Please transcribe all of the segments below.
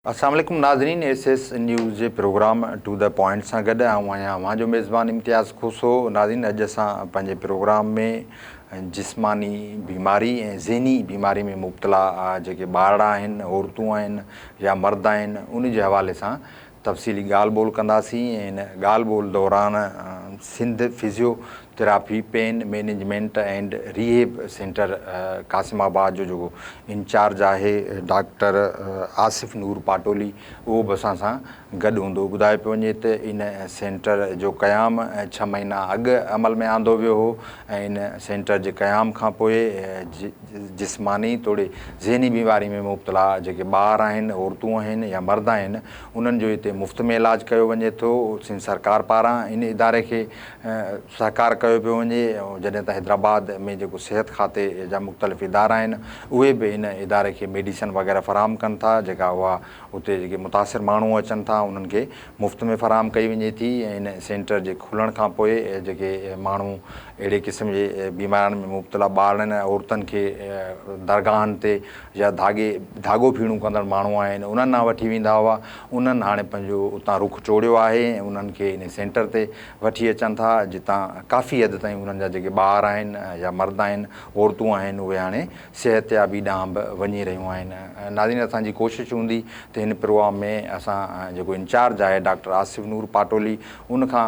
अस्सलाम वालेकुम नाज़रीन, एस न्यूज़ जे प्रोग्राम टू द पॉइंट सां गॾु आहियां मां जो मेज़बान इम्तियाज़ खोसो। नाज़रीन, अॼु असां पंहिंजे प्रोग्राम में जिस्मानी बीमारी ऐं ज़हनी बीमारी में मुब्तला जेके ॿार आहिनि, औरतूं आहिनि या मर्द आहिनि, उन जे हवाले सां तफ़सीली ॻाल्हि ॿोल कंदासीं। ऐं इन ॻाल्हि ॿोल दौरान Sindh physiotherapy pain management and rehab centre Qasimabad जो जेको इंचार्ज आहे डॉक्टर आसिफ़ नूर पाटोली, उहो बि असां सां गॾु हूंदो। ॿुधाए पियो वञे त इन सेंटर जो क़याम 6 महीना अॻु अमल में आंदो वियो हो ऐं इन सेंटर जे क़याम खां पोइ जिस्मानी तोड़े ज़हनी बीमारी में मुब्तला जेके ॿार आहिनि, औरतूं आहिनि या मर्द आहिनि, उन्हनि जो हिते मुफ़्त में इलाजु कयो वञे थो। सिंध सरकार पारां इन इदारे खे सहकार कयो पियो वञे। जॾहिं त हैदराबाद में जेको सिहत खाते जा मुख़्तलिफ़ इदारा आहिनि, उहे बि इन इदारे खे मेडिसन वग़ैरह फ़राहम कनि था, जेका उहा उते जेके मुतासिर माण्हू अचनि था उन्हनि खे मुफ़्त में फ़राहम कई वञे थी। ऐं इन सेंटर जे खुलण खां पोइ जेके माण्हू अहिड़े क़िस्म जे बीमारियुनि में मुब्तला ॿारनि ऐं औरतुनि खे दरगाहनि ते या धाॻो फीणूं कंदड़ माण्हू आहिनि, उन्हनि खां वठी वेंदा हुआ, उन्हनि हाणे पंहिंजो उतां रुख चोड़ियो आहे ऐं उन्हनि खे इन सेंटर ते वठी अचनि था, जितां काफ़ी हद ताईं उन्हनि जा जेके ॿार आहिनि या मर्द आहिनि, औरतूं आहिनि, उहे हाणे सिहतयाबी ॾांहुं बि वञी रहियूं आहिनि। नाज़रीन, असांजी कोशिशि हूंदी त हिन प्रोग्राम में असां जेको इंचार्ज आहे डॉक्टर आसिफ़ नूर पाटोली, उनखां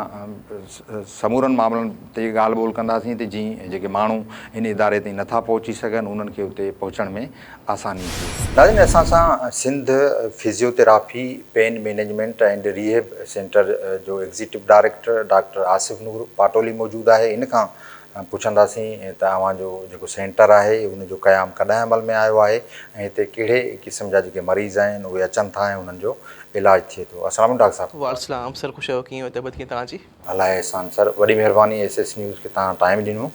समूरनि मामलनि ते ॻाल्हि ॿोल कंदासीं त जीअं जेके माण्हू इन इदारे ताईं नथा पहुची सघनि, उन्हनि खे उते पहुचण में आसानी थिए। नाज़रीन, असां सां Sindh physiotherapy pain management and rehab centre जो executive director doctor Asif Noor Patoli मौजूदु आहे। इन खां पुछंदासीं त अव्हांजो जेको सेंटर आहे उनजो क़याम कॾहिं अमल में आयो आहे ऐं हिते कहिड़े क़िस्म जा जेके मरीज़ आहिनि उहे अचनि था ऐं उन्हनि जो इलाजु थिए थो। अस्सलाम डॉक्टर साहब। वालेकुम सर, ख़ुशि आहियो, कीअं तबियत कीअं तव्हांजी? अलाए अहसान सर, वॾी महिरबानी एस न्यूज़ खे तव्हां टाइम ॾिनो।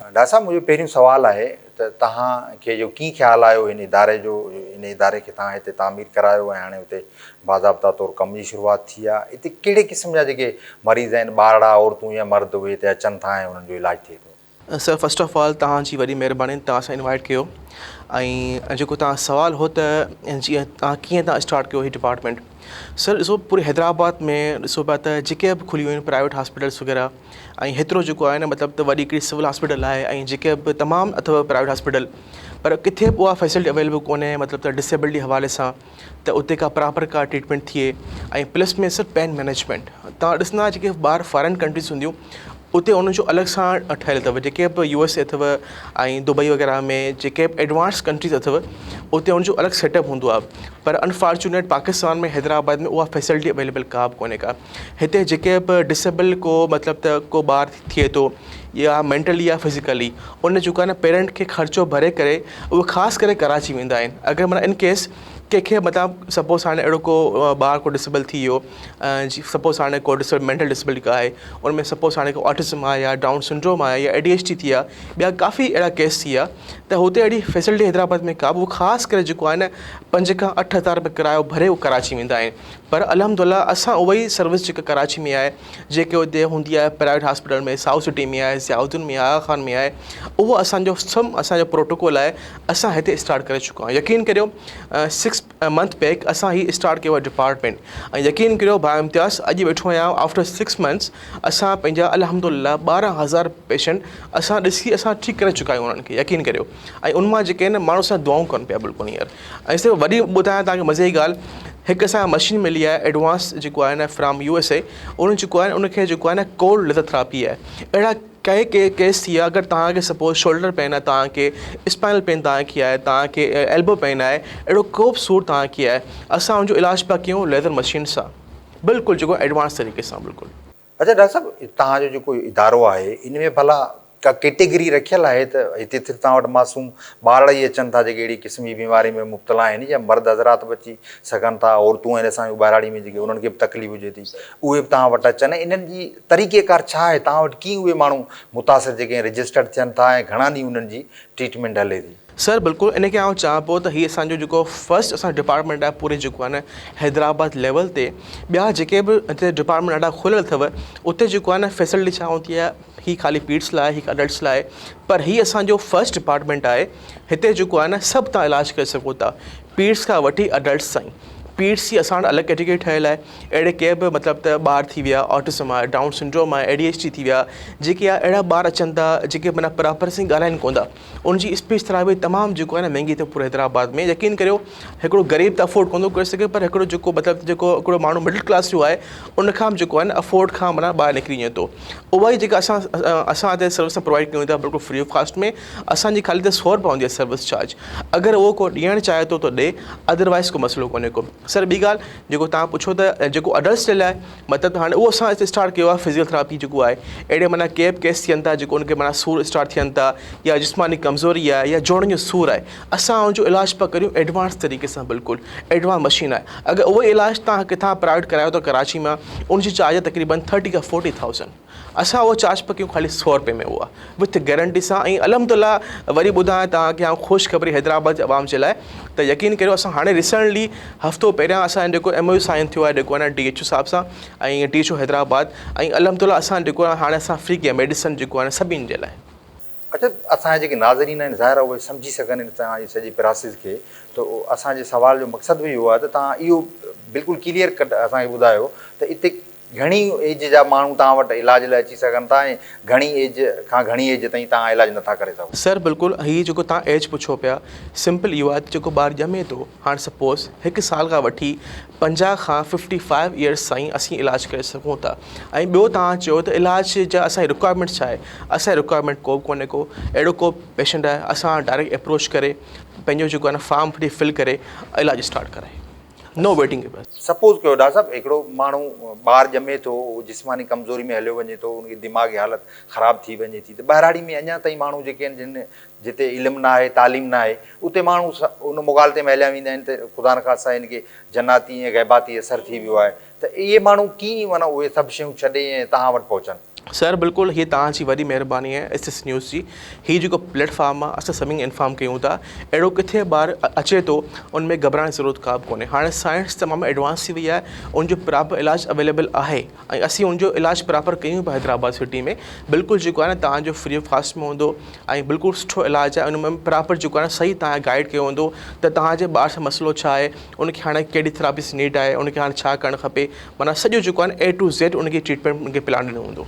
डॉक्टर साहब, मुंहिंजो पहिरियों सुवालु आहे त तव्हांखे जो कीअं ख़्यालु आयो इन इदारे खे तव्हां हिते तामीर करायो ऐं हाणे हुते बाज़ाब्ता तौरु कम जी शुरूआति थी आहे। हिते कहिड़े क़िस्म जा जेके मरीज़ आहिनि, ॿारड़ा औरतूं या मर्द, उहे हिते अचनि था ऐं उन्हनि जो इलाजु थिए थो? सर, फस्ट ऑफ ऑल तव्हांजी वॾी महिरबानी तव्हां सां इनवाइट कयो। ऐं जेको तव्हां सुवालु हो त जीअं कीअं स्टार्ट कयो हीउ डिपार्टमेंट। सर ॾिसो, पूरे हैदराबाद में ॾिसो पिया त जेके बि खुलियूं आहिनि प्राइवेट हॉस्पिटल्स वग़ैरह, ऐं हेतिरो जेको आहे न मतिलबु त वॾी हिकिड़ी सिविल हॉस्पिटल आहे ऐं जेके बि तमामु अथव प्राइवेट हॉस्पिटल, पर किथे बि उहा फैसिलिटी अवेलेबल कोन्हे, मतिलबु त डिसेबिलिटी हवाले सां त उते का प्रॉपर का ट्रीटमेंट थिए। ऐं प्लस में सर पेन मैनेजमेंट, तव्हां ॾिसंदा जेके ॿार फॉरेन कंट्रीज़ हूंदियूं उते उन्हनि जो अलॻि सां ठहियलु अथव। जेके बि USA अथव ऐं दुबई वग़ैरह में जेके बि एडवांस कंट्रीज़ अथव उते उनजो अलॻि सेटअप हूंदो आहे। पर अनफॉर्चुनेट पाकिस्तान में हैदराबाद में उहा फैसिलिटी अवेलेबल का बि कोन्हे का। हिते जेके बि डिसेबल को मतिलबु त को ॿार थिए थो या मेंटली या फिज़िकली, उन जेको आहे न पेरेंट खे ख़र्चो भरे करे उहे ख़ासि करे कराची वेंदा आहिनि। अगरि माना इन केस कंहिंखे मतिलबु सपोज़ हाणे अहिड़ो को ॿार को डिसेबल थी वियो, सपोज़ हाणे को मेंटल डिसेबिलिटी आहे, उनमें सपोज़ हाणे को ऑटिज़म आहे या डाउन सिंड्रोम आहे या ADHD थी आहे, ॿिया काफ़ी अहिड़ा केस थी विया, त हुते अहिड़ी फैसिलिटी हैदराबाद में का बि ख़ासि करे जेको आहे न 5 खां 8 हज़ार रुपया किरायो भरे उहे कराची वेंदा आहिनि। पर अल्हम्दुलिल्लाह असां उहा ई सर्विस जेका कराची में आहे, जेके हुते हूंदी आहे प्राइवेट हॉस्पिटल में, साउथ सिटी में आहे, ज़ियाउद्दीन में आहे, आगा खान में आहे, उहो असांजो सभु असांजो प्रोटोकॉल आहे, असां हिते स्टार्ट करे चुका आहियूं। यकीन करियो 6 मंथ बैक असां ही स्टार्ट कयो आहे डिपार्टमेंट। ऐं यकीन करियो भाउ इम्तियाज़, अॼु वेठो आहियां आफ्टर 6 मंथ्स असां पंहिंजा अल्हम्दुलिल्लाह 12,000 पेशेंट असां ॾिसी असां ठीकु करे चुका आहियूं उन्हनि खे, यकीन करियो। ऐं उनमां जेके आहिनि माण्हू सां दुआऊं कनि पिया बिल्कुलु हींअर। ऐं सिर्फ़ु वॾी ॿुधायां तव्हांखे मज़े जी ॻाल्हि, हिकु असां मशीन मिली आहे एडवांस जेको आहे न फ्राम USA, उन जेको आहे उनखे जेको आहे न कोल्ड लेज़र थेरापी आहे। अहिड़ा के केस थी विया, अगरि तव्हांखे सपोज़ शोल्डर पेन आहे, तव्हांखे स्पाइनल पेन तव्हांखे आहे, तव्हांखे एल्बो पेन आहे, अहिड़ो को बि सूर तव्हांखे आहे, असां उनजो इलाजु पिया कयूं लेज़र मशीन सां, बिल्कुलु जेको एडवांस तरीक़े सां बिल्कुलु। अच्छा डॉक्टर साहब, तव्हांजो जेको इदारो आहे इन में भला का कैटेगरी रखियलु आहे त हिते सिर्फ़ु तव्हां वटि मासूम ॿार ई अचनि था जेके अहिड़ी क़िस्म जी बीमारी में मुब्तला आहिनि, या मर्द हज़रात बि अची सघनि था, औरतूं आहिनि असांजी ॿाहिराड़ी में जेके उन्हनि खे बि तकलीफ़ हुजे थी उहे बि तव्हां वटि अचनि? इन्हनि जी तरीक़ेकार छा आहे? तव्हां वटि कीअं उहे माण्हू मुतासिर जेके रजिस्टर्ड थियनि था ऐं घणा ॾींहं उन्हनि जी ट्रीटमेंट हले थी? सर बिल्कुलु, इन खे आउं चाहियां पियो त हीअ असांजो जेको फस्ट असांजो डिपार्टमेंट आहे पूरे जेको आहे न हैदराबाद लेवल ते। ॿिया जेके बि हिते डिपार्टमेंट ॾाढा खुलियल अथव उते जेको आहे न फैसिलिटी छा हूंदी आहे, हीअ ख़ाली पीड्स लाइ, हीअ अडल्ट्स लाइ, पर हीअ असांजो फस्ट डिपार्टमेंट आहे। हिते जेको आहे न सभु तव्हां इलाजु करे सघो था, पीड्स खां वठी अडल्ट्स ताईं। PHC असां वटि अलॻि कैटेगरी ठहियल आहे। अहिड़े कंहिं बि मतिलबु त ॿार थी विया ऑटिज़म आहे, डाउन सिंड्रोम आहे, ADHD थी विया, जेके आहे अहिड़ा ॿार अचनि था जेके माना प्रॉपर सां ॻाल्हाइनि कोन था, उनजी स्पीच थेरेपी तमामु जेको आहे न महांगी अथव पूरे हैदराबाद में। यकीन करियो हिकिड़ो ग़रीब त अफोर्ड कोन थो करे सघे, पर हिकिड़ो जेको मतिलबु जेको हिकिड़ो माण्हू मिडिल क्लास जो आहे उन खां बि जेको आहे न अफोर्ड खां माना ॿाहिरि निकिरी वञे थो। उहा ई जेका असां हिते सर्विस प्रोवाइड कयूं था बिल्कुलु फ्री ऑफ कॉस्ट में। असांजी ख़ाली त 100 रुपया हूंदी आहे सर्विस चार्ज। अगरि उहो को ॾियणु चाहे थो त ॾे, अदरवाइज़ को मसइलो कोन्हे को। सर ॿी ॻाल्हि जेको तव्हां पुछो त जेको अडल्ट्स जे लाइ मतिलबु हाणे उहो असां हिते स्टार्ट कयो आहे फिज़ियोथेरेपी जेको आहे। अहिड़े माना कंहिं बि केस थियनि था जेको उनखे माना सूर स्टार्ट थियनि था या जिस्मानी कमज़ोरी आहे या जोड़नि जो सूर आहे, असां उनजो इलाजु पिया करियूं एडवांस तरीक़े सां, बिल्कुलु एडवांस मशीन आहे। अगरि उहो इलाजु तव्हां किथां प्राइवेट करायो था कराची मां, उनजी चार्ज तक़रीबन 30 खां 40,000। असां उहो चार्ज पिया कयूं ख़ाली 100 रुपए में, उहा विथ गारंटी सां। ऐं अलहमदुलिल्लाह वरी ॿुधायां तव्हांखे आउं ख़ुशख़बरी हैदराबाद जे आवाम जे लाइ त यकीन करियो असां हाणे रिसेंटली हफ़्तो पहिरियां असां जेको MOU साइन थियो आहे जेको आहे न DHO साहिब सां ऐं DHO हैदराबाद, ऐं अलहमदुलिल्लाह असां जेको आहे हाणे असां फ्री कया मेडिसिन जेको आहे न सभिनि जे लाइ। अच्छा, असांजे जेके नाज़रीन आहिनि ज़ाहिर आहे उहे सम्झी सघनि तव्हांजी सॼी प्रोसेस खे, त असांजे सुवाल जो मक़सदु बि इहो आहे त तव्हां इहो बिल्कुलु क्लियर कट असांखे ॿुधायो त हिते घणी एज जा माण्हू तव्हां वटि इलाज लाइ अची सघनि था ऐं घणी एज खां घणी एज ताईं तव्हां इलाजु नथा करे सघो। सर बिल्कुलु हीअ जेको तव्हां एज पुछो पिया, सिंपल इहो आहे त जेको ॿारु ॼमे थो, हाणे सपोज़ 1 साल खां वठी 50 खां 55 ईयर्स ताईं असीं इलाजु करे सघूं था। ऐं ॿियो तव्हां चयो त इलाज जा असांजी रिक्वायरमेंट छा आहे, असांजी रिक्वायरमेंट को बि कोन्हे को। अहिड़ो को पेशेंट आहे असां डायरेक्ट अप्रोच करे पंहिंजो जेको आहे न फॉर्म फिल करे इलाजु स्टार्ट कराए, नो वेटिंग। सपोज़ कयो डॉक्टर साहब हिकिड़ो माण्हू ॿारु ॼमे थो, जिस्मानी कमज़ोरी में हलियो वञे थो, उनजी दिमाग़ी हालत ख़राबु थी वञे थी, त ॿाहिराड़ी में अञा ताईं माण्हू जेके आहिनि जिन जिते इल्मु न आहे, तालीम न आहे, उते माण्हू उन मुगालते में हलिया वेंदा आहिनि त ख़ुदा न ख़ास्ता हिनखे जन्नाती ऐं गैबाती असरु थी वियो आहे, त इहे माण्हू कीअं माना उहे सभु शयूं छॾे ऐं तव्हां वटि पहुचनि? सर बिल्कुलु हीअ तव्हांजी वॾी महिरबानी आहे SS न्यूज़ जी। हीअ जेको प्लेटफॉर्म आहे असां सभिनी खे इंफॉर्म कयूं था। अहिड़ो किथे ॿारु अचे थो उनमें घबराइण जी ज़रूरत का बि कोन्हे। हाणे साइंस तमामु एडवांस थी वई आहे, उनजो प्रॉपर इलाजु अवेलेबल आहे ऐं असीं उनजो इलाजु प्रॉपर कयूं पिया हैदराबाद सिटी में। बिल्कुलु जेको आहे न तव्हांजो फ्री ऑफ कॉस्ट में हूंदो ऐं बिल्कुलु सुठो इलाजु आहे। उनमें प्रॉपर जेको आहे न सही तव्हांखे गाइड कयो हूंदो त तव्हांजे ॿार सां मसइलो छा आहे, उनखे हाणे कहिड़ी थेरेपीस नीड आहे, उनखे हाणे छा करणु खपे, माना सॼो जेको आहे न A to Z उनखे ट्रीटमेंट उनखे प्लान ॾिनो हूंदो।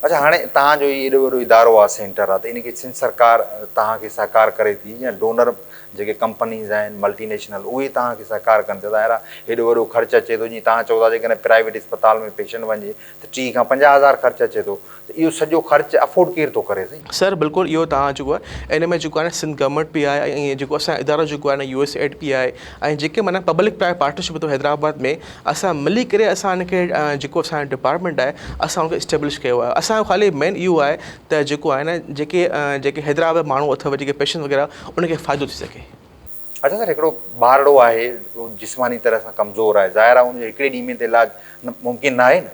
अच्छा, हाणे तव्हांजो एॾो वॾो इदारो आहे सेंटर आहे, त इनखे सिंध सरकार तव्हांखे सहकार करे थी या डोनर जेके कंपनीज़ आहिनि मल्टीनेशनल उहे तव्हांखे सहकार कनि था? ज़ाहिर आहे हेॾो वॾो ख़र्चु अचे थो, जीअं तव्हां चओ था जेकॾहिं प्राइवेट अस्पताल में पेशेंट वञे त 30 खां 50,000 ख़र्चु अचे थो, त इहो सॼो ख़र्चु अफोर्ड केरु थो करे? सर बिल्कुलु इहो तव्हां जेको आहे इन में जेको आहे न सिंध गवर्नमेंट बि आहे ऐं जेको असांजो इदारो जेको आहे न USAID बि आहे ऐं जेके माना पब्लिक प्राइवेट पार्टनरशिप अथव हैदराबाद में, असां मिली करे असां हिनखे जेको असांजो डिपार्टमेंट आहे असां हुनखे इस्टेब्लिश कयो आहे। असांजो ख़ाली मेन इहो आहे त जेको आहे न जेके हैदराबाद माण्हू अथव जेके पेशेंट वग़ैरह उनखे फ़ाइदो थी सघे। अच्छा सर, हिकिड़ो ॿारड़ो आहे जिस्मानी तरह सां कमज़ोर आहे, ज़ाहिर आहे उनजो हिकिड़े ॾींहं में त इलाजु मुमकिन न आहे न,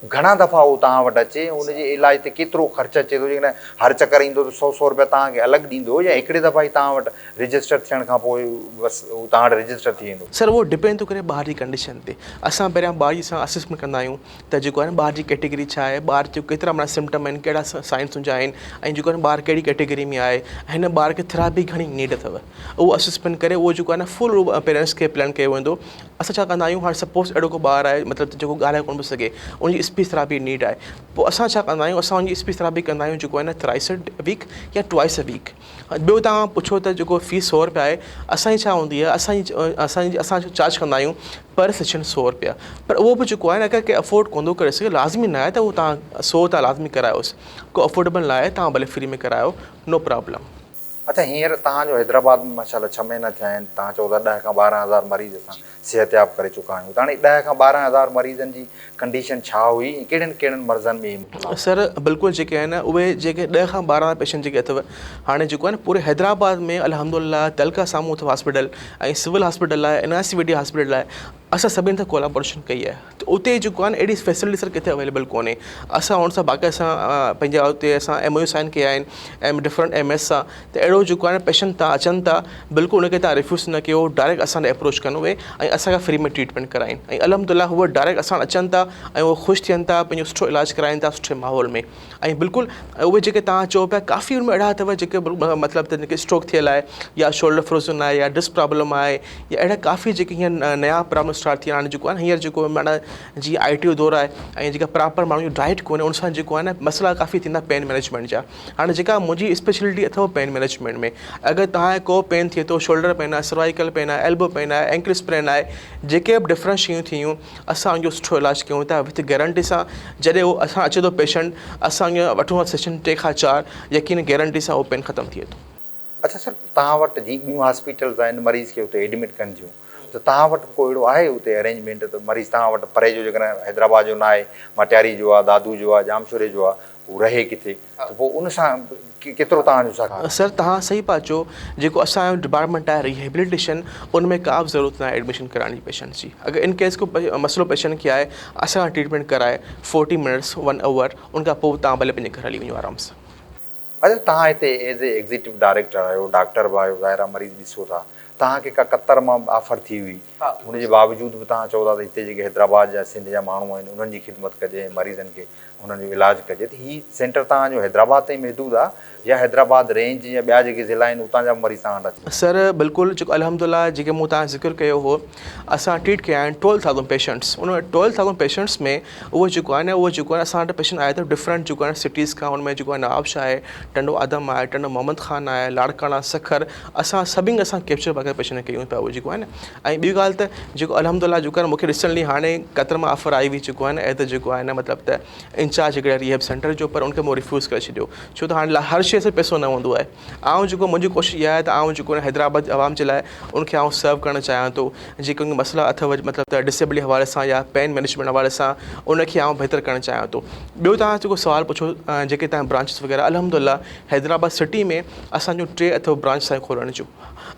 घणा दफ़ा उहो तव्हां वटि अचे, उनजे इलाज ते केतिरो ख़र्चु अचे थो? जेकॾहिं हर चकर ईंदो त 100 रुपया तव्हांखे अलॻि ॾींदो या हिकिड़े दफ़ा ई तव्हां वटि रजिस्टर थियण खां पोइ बसि उहो तव्हां वटि रजिस्टर थी वेंदो? सर उहो डिपेंड थो करे ॿार जी कंडीशन ते। असां पहिरियां ॿार जी सां असेसमेंट कंदा आहियूं त जेको आहे न ॿार जी कैटेगरी छा आहे, ॿार जो केतिरा माना सिम्टम आहिनि, कहिड़ा साइंस हुनजा आहिनि ऐं जेको आहे न ॿार कहिड़ी कैटेगरी में आहे, हिन ॿार खे थेरेपी घणी नीड अथव, उहो असेसमेंट करे उहो जेको आहे न फुल पेरेंट्स खे प्लान कयो वेंदो। असां छा कंदा आहियूं, हाणे सपोज़ अहिड़ो को ॿारु आहे मतिलबु जेको ॻाल्हाए कोन पियो सघे, उनजी स्पीच थेरेपी नीड आहे, पोइ असां छा कंदा आहियूं, असां उनजी स्पीच थेरेपी कंदा आहियूं जेको आहे न थ्राइस अ वीक या ट्वाइस अ वीक। ॿियो तव्हां पुछो त जेको फीस 100 रुपया आहे, असांजी छा हूंदी आहे, असां चार्ज कंदा आहियूं पर सेशन 100 रुपया, पर उहो बि जेको आहे न अगरि कंहिं अफोर्ड कोन थो करे सघे, लाज़मी न आहे त उहो तव्हां 100 तव्हां लाज़मी करायोसि, को अफोर्डेबल न आहे तव्हां भले फ्री में करायो, नो प्रॉब्लम। अच्छा, हींअर तव्हांजो हैदराबाद में माशाल्लाह 6 महीना थिया आहिनि, तव्हां चओ था 10 खां 12,000 मरीज़ असां सिहतयाब करे चुका आहियूं, त हाणे 10 खां 12,000 मरीज़नि जी कंडीशन छा हुई, कहिड़नि मर्ज़नि में? सर बिल्कुलु जेके आहिनि उहे जेके 10 खां 12 पेशेंट जेके अथव, हाणे जेको आहे न पूरे हैदराबाद में अल्हम्दुलिल्लाह तलका साम्हूं अथव हॉस्पिटल ऐं सिविल हॉस्पिटल आहे, NICVD हॉस्पिटल आहे, असां सभिनि सां कोलाबोरेशन कई आहे। त उते जेको आहे न अहिड़ी फैसिलिटी सर किथे अवेलेबल कोन्हे। असां हुन सां बाक़ी असां पंहिंजा उते असां MOU साइन कया आहिनि ऐं डिफरेंट MS सां, त अहिड़ो जेको आहे न पेशेंट तव्हां अचनि था, बिल्कुलु उनखे तव्हां रिफ्यूज़ न कयो, डायरेक्ट असां ॾे अप्रोच कनि उहे ऐं असांखे फ्री में ट्रीटमेंट कराइनि ऐं अल्हम्दुलिल्लाह उहे डायरेक्ट असां अचनि था ऐं उहे ख़ुशि थियनि था, पंहिंजो सुठो इलाजु कराइनि था सुठे माहौल में। ऐं बिल्कुलु उहे जेके तव्हां चओ पिया, काफ़ी उनमें अहिड़ा अथव जेके मतिलबु त जेके स्ट्रोक थियल आहे या शोल्डर फ्रोज़न आहे या डिस्क प्रॉब्लम आहे या अहिड़ा काफ़ी जेके हीअं नया प्रॉब्लम स्टार्ट थी हाणे जेको आहे न हींअर जेको माना जीअं IT जो दौर आहे ऐं जेका प्रॉपर माण्हू जी डाइट कोन्हे उन सां जेको आहे न मसइला काफ़ी थींदा पेन मैनेजमेंट जा। हाणे जेका मुंहिंजी स्पेशलिटी अथव पेन मैनेजमेंट में, अगरि तव्हांखे को पेन थिए थो, शोल्डर पेन आहे, सर्वाइकल पेन आहे, एल्बो पेन आहे, एंकल स्प्रेन आहे, जेके बि डिफरेंट शयूं थियूं असां उनजो सुठो इलाजु कयूं था विथ गारंटी सां। जॾहिं उहो असां अचे थो पेशेंट, असां वठूं था सेशन 3 खां 4, यकीन गारंटी सां उहो पेन ख़तमु थिए थो। अच्छा सर, तव्हां वटि जी ॿियूं हॉस्पिटल्स आहिनि मरीज़ खे हुते एडमिट कनि थियूं, त तव्हां वटि को अहिड़ो आहे हुते अरेंजमेंट त मरीज़ तव्हां वटि परे जो जेकॾहिं हैदराबाद जो न आहे, मटियारी जो आहे, दादू जो आहे, जामशोरे जो आहे, हू रहे किथे, त पोइ उन सां केतिरो तव्हांजो साथ? सर तव्हां सही पिया चओ, जेको असांजो डिपार्टमेंट आहे रिहेबिलिटेशन, उन में का बि ज़रूरत न आहे एडमिशन कराइण जी पेशेंट जी। अगरि इन केस को मसइलो पेशेंट खे आहे, असां ट्रीटमेंट कराए 40 मिनट्स 1 आवर, उनखां पोइ तव्हां भले पंहिंजे घर हली वञो आराम सां। अच्छा, तव्हां हिते एज़ ए एग्ज़ीक्यूटिव डायरेक्टर आहियो, डॉक्टर बि आहियो, ज़ाहिर आहे मरीज़ ॾिसो था, तव्हांखे का क़तर मां ऑफर थी हुई, हुनजे बावजूदि बि तव्हां चओ था त हिते जेके हैदराबाद जा सिंध जा माण्हू आहिनि उन्हनि जी ख़िदमत कजे, मरीज़नि खे उन्हनि जो इलाजु कजे, त हीउ सेंटर तव्हांजो हैदराबाद ताईं महदूदु आहे या हैदराबाद रेंज या ॿिया जेके ज़िला आहिनि उतां जा मरीज़ तव्हां वटि अचनि? सर बिल्कुलु, जेको अल्हम्दुलिल्लाह जेके मूं तव्हां ज़िक्र कयो हो, असां ट्रीट कया आहिनि 12,000 पेशेंट्स। उन 12,000 पेशेंट्स में उहो जेको आहे न, उहो जेको आहे असां वटि पेशेंट आया अथव डिफरेंट जेको आहे सिटीज़ खां। उनमें जेको आहे नवाबशाह आहे, टंडो आदम आहे, टंडो मोहम्मद ख़ान आहे, लाड़काना, सखर, असां सभिनि असां कैप्चर वग़ैरह पेशेंट कयूं पिया उहो जेको आहे न। ऐं ॿी ॻाल्हि त जेको अल्हम्दुलिल्लाह जेको आहे मूंखे रिसेंटली हाणे क़तर मां ऑफर आई हुई जेको आहे न, ऐं त जेको आहे न मतिलबु त इंचार्ज हिकिड़े रिहेब सेंटर जो, पर उनखे मूं रिफ्यूज़ करे छॾियो, छो त हाणे हर शइ सां पैसो न हूंदो आहे। ऐं जेको मुंहिंजी कोशिशि इहा आहे त आउं जेको हैदराबाद आवाम जे लाइ उनखे आउं सर्व करणु चाहियां थो। जेके उनखे मसइला अथव मतिलबु त डिसेबिलिटी हवाले सां या पेन मैनेजमेंट हवाले सां, उनखे आउं बहितर करणु चाहियां थो। ॿियो तव्हां जेको सवाल पुछो, जेके तव्हां ब्रांचिस वग़ैरह, अल्हम्दुलिल्लाह हैदराबाद सिटी में असांजो 3 अथव ब्रांच सां खोलण जूं।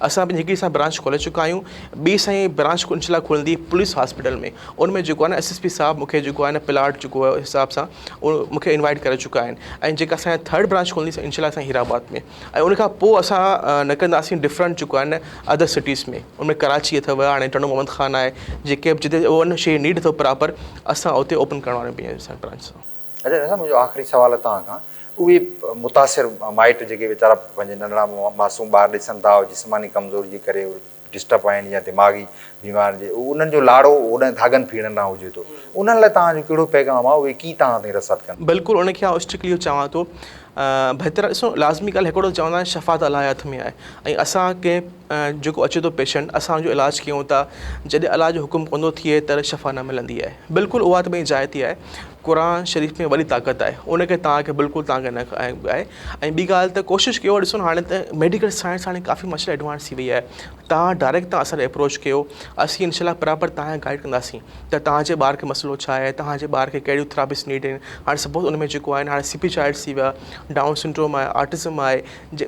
असां पंहिंजी हिकिड़ी सां ब्रांच खोले चुका आहियूं, ॿी साईं ब्रांच इंशाल्लाह खुलंदी पुलिस हॉस्पिटल में। उनमें जेको आहे न SSP साहब मूंखे जेको आहे न प्लाट जेको आहे हिसाब सां उहो मूंखे इनवाइट करे चुका आहिनि। ऐं जेका असांजा 3rd ब्रांच खोलंदी इंशाल्लाह असां हीराबाद में, ऐं उनखां पोइ असां न कंदासीं डिफरेंट जेको आहे न अदर सिटीज़ में। उनमें कराची अथव, हाणे टंडो मोहम्मद ख़ान आहे, जेके बि जिते उहो शइ नीड अथव प्रॉपर, असां उते ओपन करण वारा पंहिंजे ब्रांच सां। अच्छा दादा, मुंहिंजो आख़िरी सुवाल तव्हां खां, उहे मुतासिर माइट जेके वीचारा पंहिंजे नंढड़ा मासूम ॿार ॾिसनि था, जिस्मानी कमज़ोरी जे करे डिस्टर्ब आहिनि या दिमाग़ी बीमार जे, उन्हनि जो लाड़ो होॾां धागनि फीड़नि न हुजे थो, उन्हनि लाइ तव्हांजो कहिड़ो पैगाम आहे, उहे कीअं तव्हां ताईं रसद कनि? बिल्कुलु, उनखे आउं स्ट्रिक्टली चवां थो, बहितर ॾिसो लाज़मी ॻाल्हि हिकिड़ो चवंदा आहिनि शफ़ात अलाह जे हथ में आहे। ऐं असां कंहिं जेको अचे थो पेशेंट, असां हुनजो इलाजु कयूं था, जॾहिं अलाह जो हुकुम कोन थो थिए त शफ़ा न मिलंदी आहे। बिल्कुलु उहा त पंहिंजी जाइ ते आहे, क़ुर शरीफ़ में वॾी ताक़त आहे, उनखे तव्हांखे बिल्कुलु तव्हांखे न आहे। ऐं ॿी ॻाल्हि त कोशिशि कयो, ॾिसो न हाणे त मेडिकल साइंस हाणे काफ़ी मसइला एडवांस थी वई आहे, तव्हां डायरेक्ट तव्हां असांखे अप्रोच कयो, असीं इंशाल्लाह प्रॉपर तव्हांखे गाइड कंदासीं त तव्हांजे ॿार खे मसइलो छा आहे, तव्हांजे ॿार खे कहिड़ियूं थेरापिस्ट नीड आहिनि। हाणे सपोज़ उनमें जेको आहे हाणे CP चाइल्ड्स थी विया, डाउन सिंड्रोम आहे, ऑटिज़म आहे,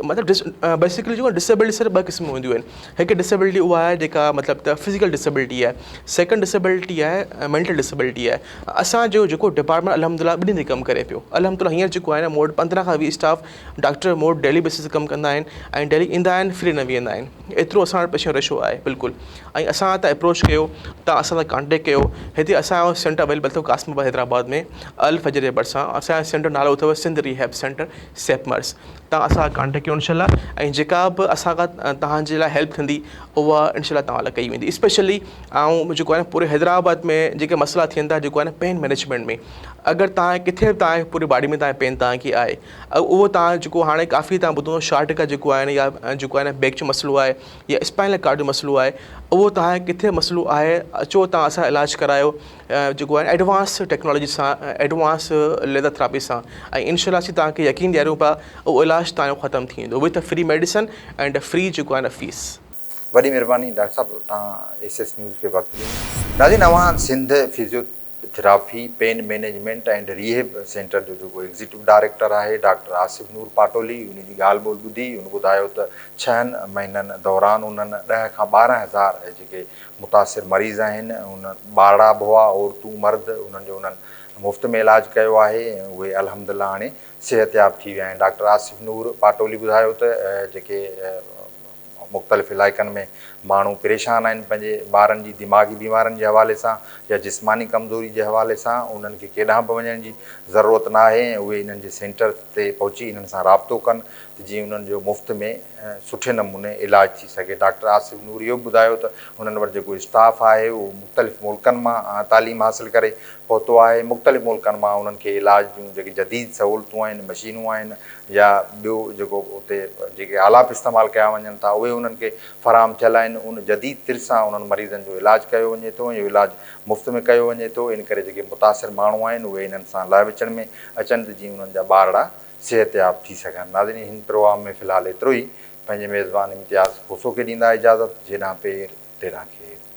मतिलबु बेसिकली जेको डिसेबिलिटी सिर्फ़ु 2 क़िस्म हूंदियूं आहिनि। हिकु डिसेबिलिटी उहा आहे जेका मतिलबु त फिज़िकल डिसेबिलिटी आहे, सेकंड डिसेबिलिटी आहे मेंटल डिसेबिलिटी आहे। असांजो जेको डिपार्टमेंट अल्हम्दुलिल्लाह ॿिन्ही ते कमु करे पियो। अल्हम्दुलिल्लाह हींअर जेको आहे न मूं वटि 15 खां 20 स्टाफ डॉक्टर मूं वटि डेली बेसिस ते कमु कंदा आहिनि, ऐं डेली ईंदा आहिनि, फ्री न वेंदा आहिनि। एतिरो असां वटि पेशेंट रेशो आहे बिल्कुलु। ऐं असां त अप्रोच कयो, तव्हां असां सां कॉन्टेक्ट कयो। हिते असांजो सेंटर अवेलेबल अथव कासमाबाद हैदराबाद में, अल फजर जे भरिसां। असांजो सेंटर नालो अथव सिंध रिहेब सेंटर सेपमर्स। तव्हां असां सां कॉन्टेक्ट कयो इंशाल्लाह, ऐं जेका बि असांखां तव्हांजे लाइ हेल्प थींदी उहा इंशाल्लाह तव्हां लाइ कई वेंदी। स्पेशली ऐं जेको आहे न पूरे हैदराबाद में जेके मसइला थियनि था जेको आहे न पेन मैनेजमेंट में, अगरि तव्हां किथे बि तव्हांजे पूरी बॉडी में तव्हांखे पेन तव्हांखे आहे, उहो तव्हां जेको हाणे काफ़ी तव्हां ॿुधो शार्टिका जेको आहे न, या जेको आहे न बैक जो मसइलो आहे, या स्पाइनल कार्ड जो मसइलो आहे, उहो तव्हांखे किथे मसइलो आहे, अचो तव्हां असां इलाजु करायो जेको आहे एडवांस टेक्नोलॉजी सां, एडवांस लेज़र थेरापी सां। ऐं इंशाल्लाह असीं तव्हांखे यकीन ॾियारियूं पिया उहो इलाजु तव्हांजो ख़तमु थी वेंदो with free medicine and free जेको आहे न फीस। वॾी महिरबानी डॉक्टर साहब, तव्हां SS न्यूज़ खे वक़्तु ॾिनो। नाज़रीन, अवां Sindh physiotherapy pain management and rehab centre जो जेको एग्ज़ीक्यूटिव डायरेक्टर आहे डॉक्टर आसिफ नूर पाटोली, उन जी ॻाल्हि ॿोल ॿुधी। उन ॿुधायो त 6 महीननि दौरान उन्हनि 10 खां 12,000 जेके मुतासिर मरीज़ आहिनि, उन ॿारड़ा बुआ औरतूं मर्द, उन्हनि जो उन्हनि मुफ़्त में इलाजु कयो आहे, ऐं उहे अल्हम्दुलिल्लाह हाणे सिहतयाब थी विया आहिनि। डॉक्टर आसिफ नूर पाटोली ॿुधायो त जेके मुख़्तलिफ़ इलाइक़नि में माण्हू परेशान आहिनि पंहिंजे ॿारनि जी दिमाग़ी बीमारियुनि जे हवाले सां या जिस्मानी कमज़ोरी जे हवाले सां। उन्हनि खे केॾांहुं बि वञण जी ज़रूरत न आहे ऐं उहे इन्हनि जे सेंटर ते पहुची इन्हनि सां राबितो कनि त जीअं उन्हनि जो मुफ़्त में सुठे नमूने इलाजु थी सघे। डॉक्टर आसिफ़ नूर इहो बि ॿुधायो त उन्हनि वटि जेको स्टाफ आहे उहो मुख़्तलिफ़ मुल्कनि मां तालीम हासिलु करे पहुतो आहे। मुख़्तलिफ़ मुल्कनि मां उन्हनि खे इलाज जूं जेके जदीद सहूलतूं आहिनि, मशीनूं आहिनि या ॿियो जेको उते जेके आलाप इस्तेमालु कया वञनि था उहे उन्हनि खे फ़राहम थियल आहिनि। उन जदीद तिर सां उन्हनि मरीज़नि जो इलाजु कयो वञे थो ऐं इहो इलाजु मुफ़्त में कयो वञे थो। इन करे जेके मुतासिर माण्हू आहिनि उहे इन्हनि सां लाइ विचण में अचनि त जीअं उन्हनि जा ॿारड़ा सिहतयाब थी सघनि। नाज़रीन, हिन प्रोग्राम में फ़िलहालु एतिरो ई। पंहिंजे मेज़बान इम्तियाज़ खोसो खे ॾींदा इजाज़त। जेॾां पेर तेॾां खे।